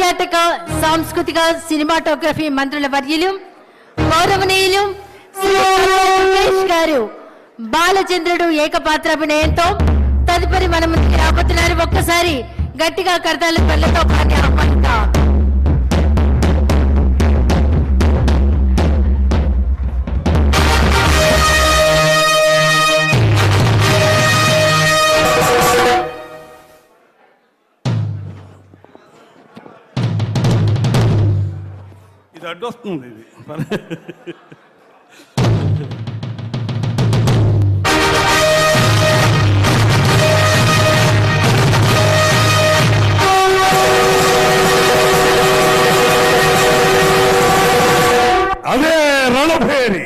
పర్యాటక సాంస్కృతిక సినిమాటోగ్రఫీ మంత్రుల వర్యులు గౌరవనీయులు శ్రీ సురేష్ గారు బాలచంద్రుడు ఏకపాత్రాభినయంతో తదుపరి మన ముందుకు రాబోతున్నారు. ఒక్కసారి గట్టిగా కర్తాల పళ్ళతో ఆహ్వానిద్దాం. ఇది అడ్డొస్తుంది ఇది అదే రణభేరి.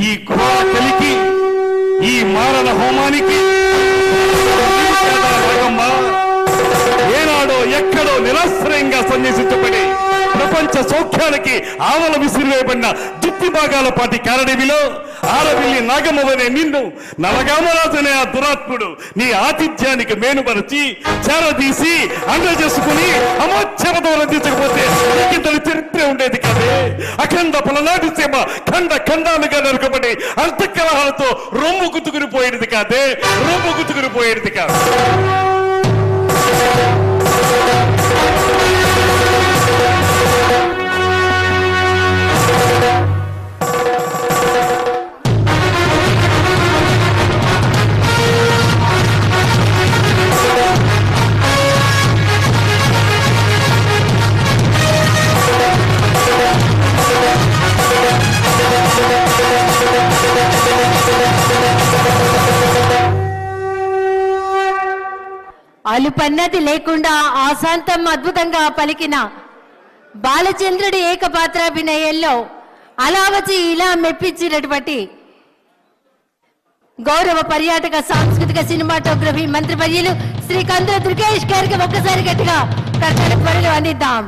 ఈ కోటలికి ఈ మారణ హోమానికి ఏనాడో ఎక్కడో నిరాశ్రయంగా సన్యాసించబడి ప్రపంచ సౌఖ్యానికి ఆవల విసిరివేయబడిన దుప్పి భాగాల పాటి కారడవిలో ఆరవిల్లి నాగమ్మవనే నిన్ను నలగామరాజనే ఆ దురాత్ముడు నీ ఆతిథ్యానికి మేనుపరిచి చేరదీసి అందజేసుకుని అమోచ్ఛవతో రందించకపోతే ఇంతటి చరిత్ర ఉండేది కాదే. అఖండ పలనాటి సీమ ఖండ ఖండాలుగా నరకబడి అంతఃకలహాలతో రొమ్ము గుతుకుని పోయేది కాదే, రొమ్ము గుతుకుని పోయేది కాదు. అలుపన్నది లేకుండా ఆశాంతం అద్భుతంగా పలికిన బాలచంద్రుడి ఏకపాత్రాభినయంలో అలా వచ్చి ఇలా మెప్పించినటువంటి గౌరవ పర్యాటక సాంస్కృతిక సినిమాటోగ్రఫీ మంత్రివర్యులు శ్రీ కందుల దుర్గేష్ గారికి ఒక్కసారి గట్టిగా కర్తల త్వరలో అందిద్దాం.